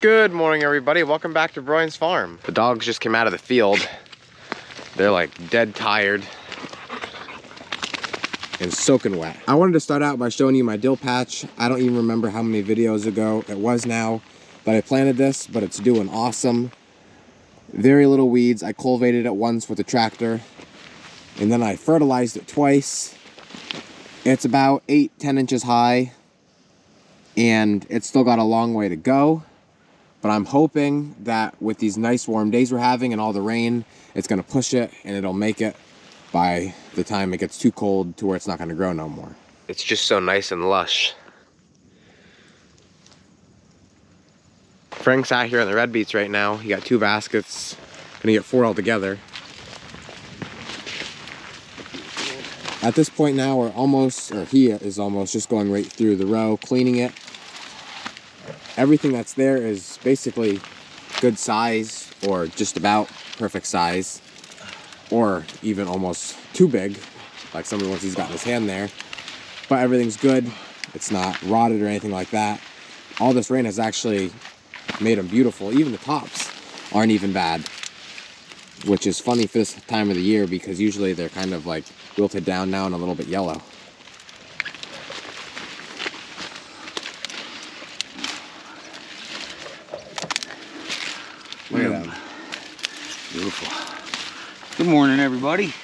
Good morning, everybody. Welcome back to Broyans Farm. The dogs just came out of the field. They're like dead tired and soaking wet. I wanted to start out by showing you my dill patch. I don't even remember how many videos ago it was now that I planted this, but it's doing awesome. Very little weeds. I cultivated it once with a tractor, and then I fertilized it twice. It's about 8-10 inches high, and it's still got a long way to go. But I'm hoping that with these nice warm days we're having and all the rain, it's gonna push it and it'll make it by the time it gets too cold to where it's not gonna grow no more. It's just so nice and lush. Frank's out here in the red beets right now. He got 2 baskets, gonna get 4 altogether. At this point now, he is almost just going right through the row, cleaning it. Everything that's there is basically good size, or just about perfect size, or even almost too big, like somebody once he's got in his hand there. But everything's good. It's not rotted or anything like that. All this rain has actually made them beautiful. Even the tops aren't even bad, which is funny for this time of the year because usually they're kind of like wilted down now and a little bit yellow. Look at them. Beautiful. Good morning, everybody.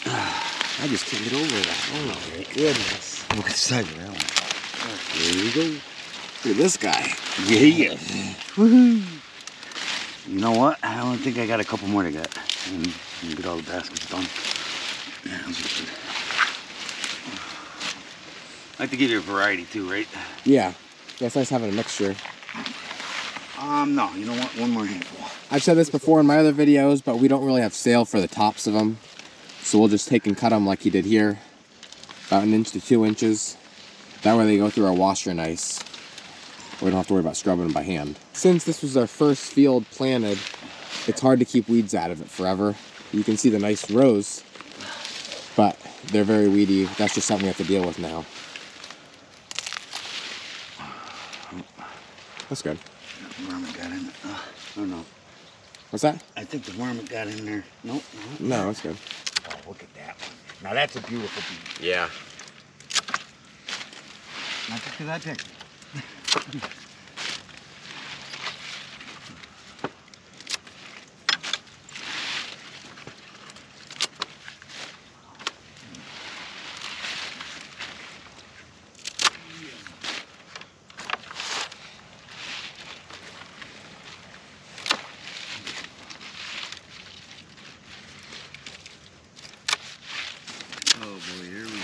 I just can't get over that. Oh my goodness. Look at the size of that one. There you go. Look at this guy. Yeah. Woohoo. You know what? I don't think I got a couple more to get. And get all the baskets done. Yeah, those are good. I like to give you a variety too, right? Yeah. It's nice having a mixture. No, you know what? One more handful. I've said this before in my other videos, but we don't really have sale for the tops of them. So we'll just take and cut them like he did here. About 1 inch to 2 inches. That way they go through our washer nice. We don't have to worry about scrubbing them by hand. Since this was our first field planted, it's hard to keep weeds out of it forever. You can see the nice rows, but they're very weedy. That's just something we have to deal with now. That's good. The worm got in there. Oh no. What's that? I think the worm got in there. Nope. No, that's good. Oh, look at that one. Now that's a beautiful beet. Yeah. Not just because I picked it. Oh boy, here we go.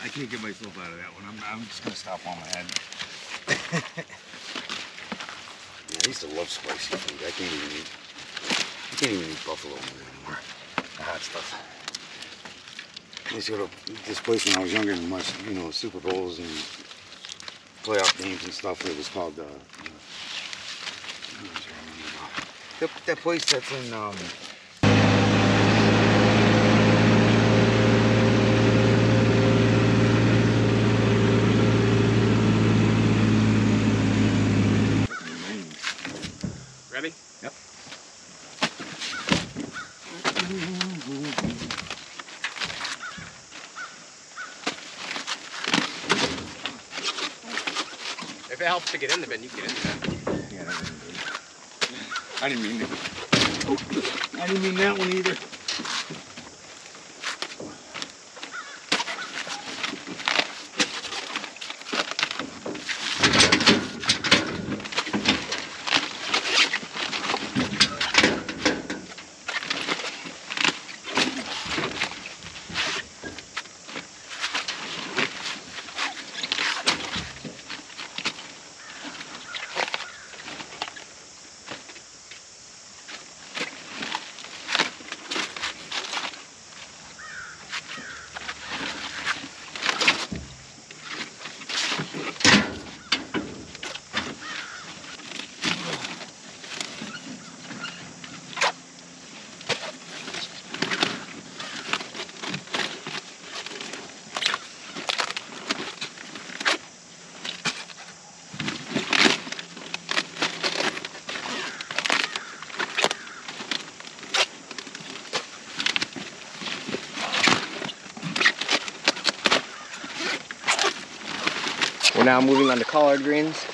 I can't get myself out of that one. I'm just gonna stop on my head. Yeah, I used to love spicy food. I can't even eat buffalo meat anymore. The hot stuff. I used to go to this place when I was younger and watch, you know, Super Bowls and playoff games and stuff. It was called that place that's in Ready? Yep. If it helps to get in the bin, you can get in the bin. Yeah, that wasn't good. I didn't mean it. I didn't mean that one either. We're now moving on to collard greens.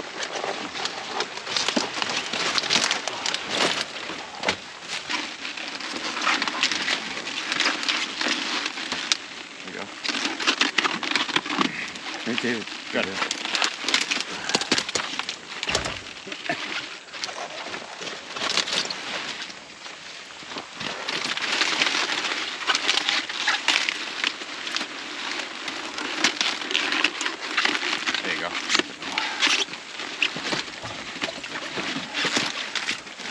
There you go. Right there. Got it. There you go.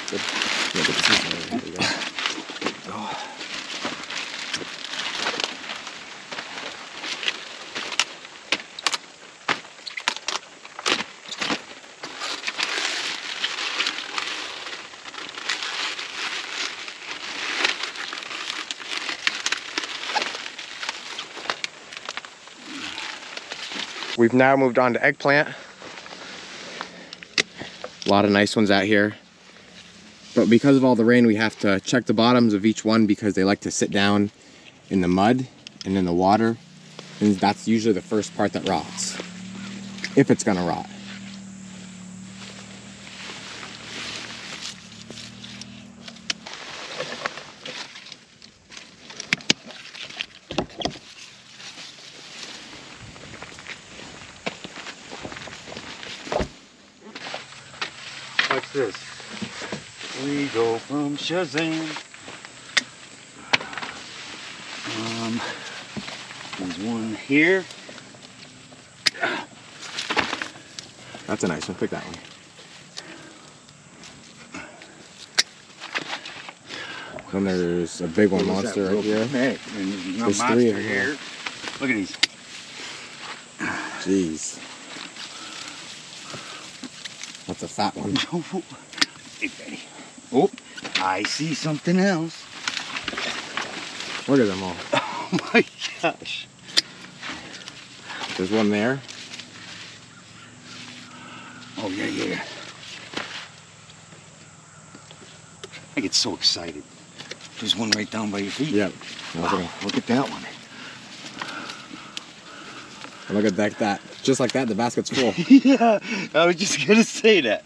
Good. Yeah, good seasoning. There you go. Oh. We've now moved on to eggplant. A lot of nice ones out here. But because of all the rain, we have to check the bottoms of each one because they like to sit down in the mud and in the water. And that's usually the first part that rots, if it's gonna rot. What's this? We go from Shazam. There's one here. That's a nice one, pick that one. Then there's a big one, monster right here. Hey, and there's There's monster three of them. here. Look at these. Jeez. That's a fat one. Hey, Betty. Oh, I see something else. Look at them all. Oh my gosh. There's one there. Oh, yeah, yeah. I get so excited. There's one right down by your feet. Yep. Wow, look at that one. Look at that. Just like that, the basket's full. Yeah, I was just gonna say that.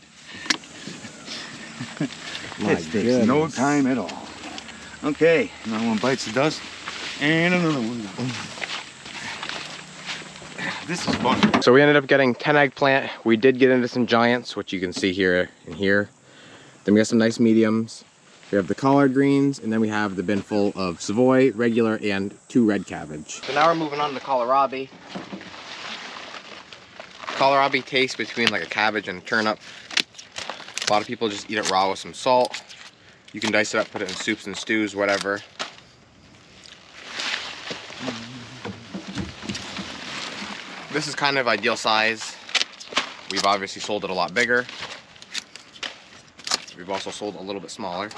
My It takes no goodness. time at all. Okay, another one bites the dust, and another one. This is fun. So we ended up getting 10 eggplant. We did get into some giants, which you can see here and here. Then we got some nice mediums. We have the collard greens, and then we have the bin full of Savoy, regular, and 2 red cabbage. So now we're moving on to kohlrabi. Kohlrabi tastes between like a cabbage and a turnip. A lot of people just eat it raw with some salt. You can dice it up, put it in soups and stews, whatever. This is kind of ideal size. We've obviously sold it a lot bigger. We've also sold a little bit smaller.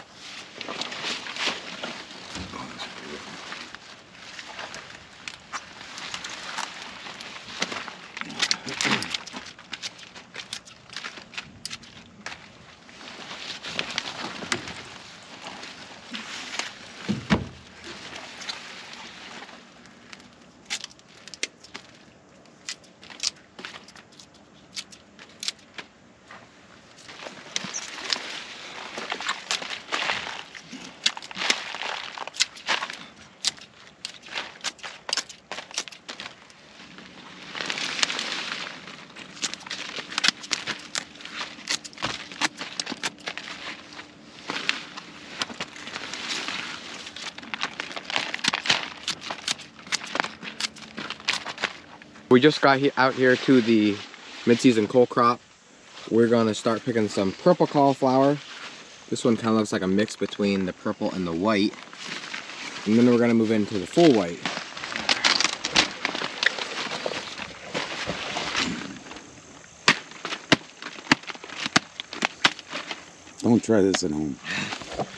We just got out here to the mid-season cole crop. We're gonna start picking some purple cauliflower. This one kind of looks like a mix between the purple and the white. And then we're gonna move into the full white. Don't try this at home.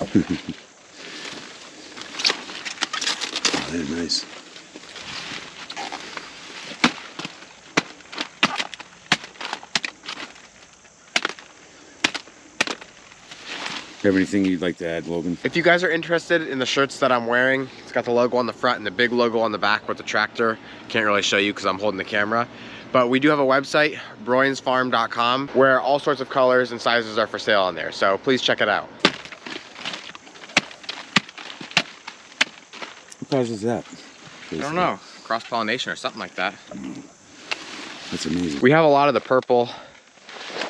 Oh, they're nice. Have anything you'd like to add, Logan? If you guys are interested in the shirts that I'm wearing, it's got the logo on the front and the big logo on the back with the tractor. Can't really show you because I'm holding the camera. But we do have a website, broyansfarm.com, where all sorts of colors and sizes are for sale on there. So please check it out. What colors is that? I don't know, cross-pollination or something like that. That's amazing. We have a lot of the purple,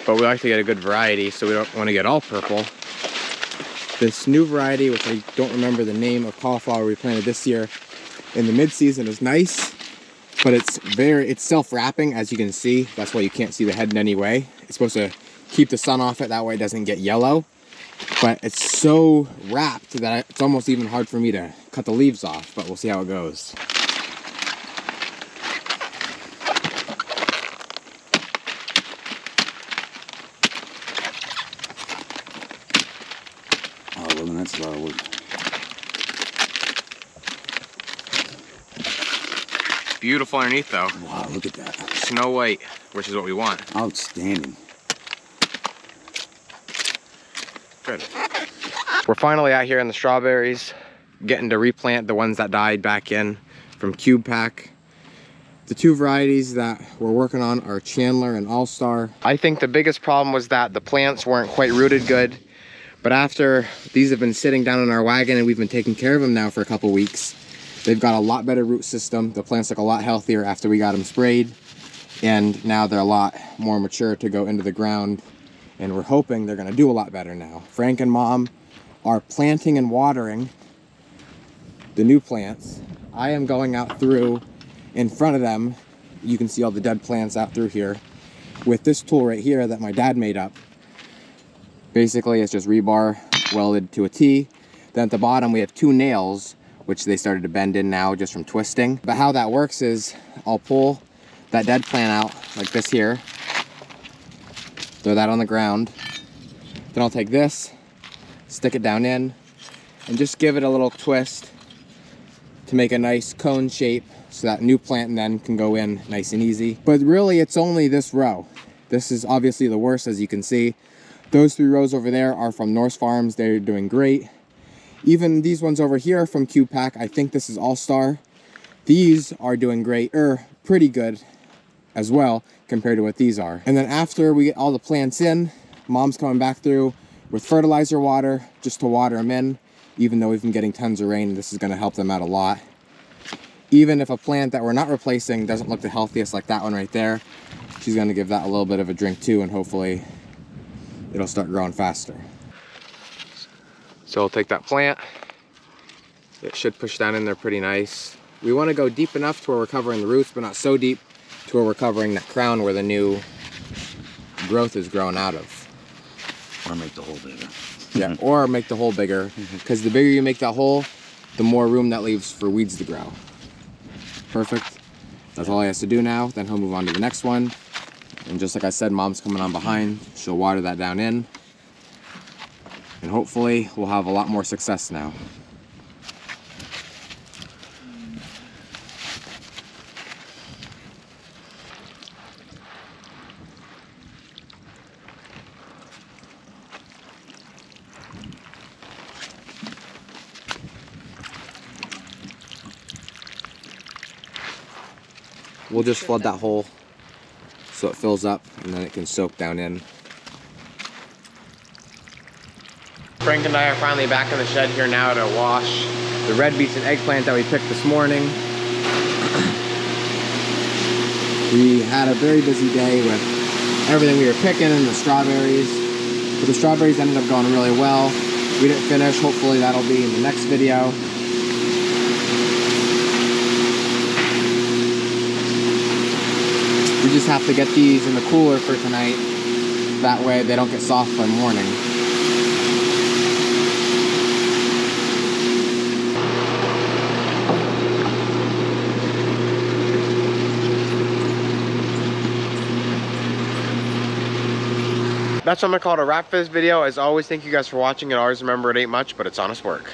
but we like to get a good variety, so we don't want to get all purple. This new variety, which I don't remember the name of cauliflower we planted this year in the mid-season, is nice, but it's self-wrapping, as you can see. That's why you can't see the head in any way. It's supposed to keep the sun off it, that way it doesn't get yellow. But it's so wrapped that it's almost even hard for me to cut the leaves off, but we'll see how it goes. Oh, well, then that's a lot of work. Beautiful underneath though. Wow, look at that. Snow white, which is what we want. Outstanding. Good. We're finally out here in the strawberries, getting to replant the ones that died back in from Cube Pack. The two varieties that we're working on are Chandler and All-Star. I think the biggest problem was that the plants weren't quite rooted good, but after these have been sitting down in our wagon and we've been taking care of them now for a couple weeks, they've got a lot better root system. The plants look a lot healthier after we got them sprayed, and now they're a lot more mature to go into the ground. And we're hoping they're gonna do a lot better now. Frank and Mom are planting and watering the new plants. I am going out through in front of them. You can see all the dead plants out through here with this tool right here that my dad made up. Basically, it's just rebar welded to a T. Then at the bottom, we have two nails, which they started to bend in now just from twisting. But how that works is I'll pull that dead plant out like this here, throw that on the ground. Then I'll take this, stick it down in, and just give it a little twist to make a nice cone shape so that new plant then can go in nice and easy. But really, it's only this row. This is obviously the worst, as you can see. Those 3 rows over there are from Norse Farms. They're doing great. Even these ones over here from Cube Pack, I think this is All-Star. These are doing great, pretty good as well compared to what these are. And then after we get all the plants in, Mom's coming back through with fertilizer water just to water them in. Even though we've been getting tons of rain, this is gonna help them out a lot. Even if a plant that we're not replacing doesn't look the healthiest, like that one right there, she's gonna give that a little bit of a drink too, and hopefully it'll start growing faster. So we'll take that plant. It should push down in there pretty nice. We wanna go deep enough to where we're covering the roots, but not so deep to where we're covering that crown where the new growth is growing out of. Or make the hole bigger. Yeah, or make the hole bigger, because the bigger you make that hole, the more room that leaves for weeds to grow. Perfect. That's all he has to do now. Then he'll move on to the next one. And just like I said, Mom's coming on behind. She'll water that down in. And hopefully we'll have a lot more success now. We'll just flood that hole so it fills up and then it can soak down in. Frank and I are finally back in the shed here now to wash the red beets and eggplant that we picked this morning. We had a very busy day with everything we were picking and the strawberries. But the strawberries ended up going really well. We didn't finish, hopefully that'll be in the next video. We just have to get these in the cooler for tonight. That way they don't get soft by morning. That's what I'm gonna call it a wrap for this video. As always, thank you guys for watching, and always remember it ain't much, but it's honest work.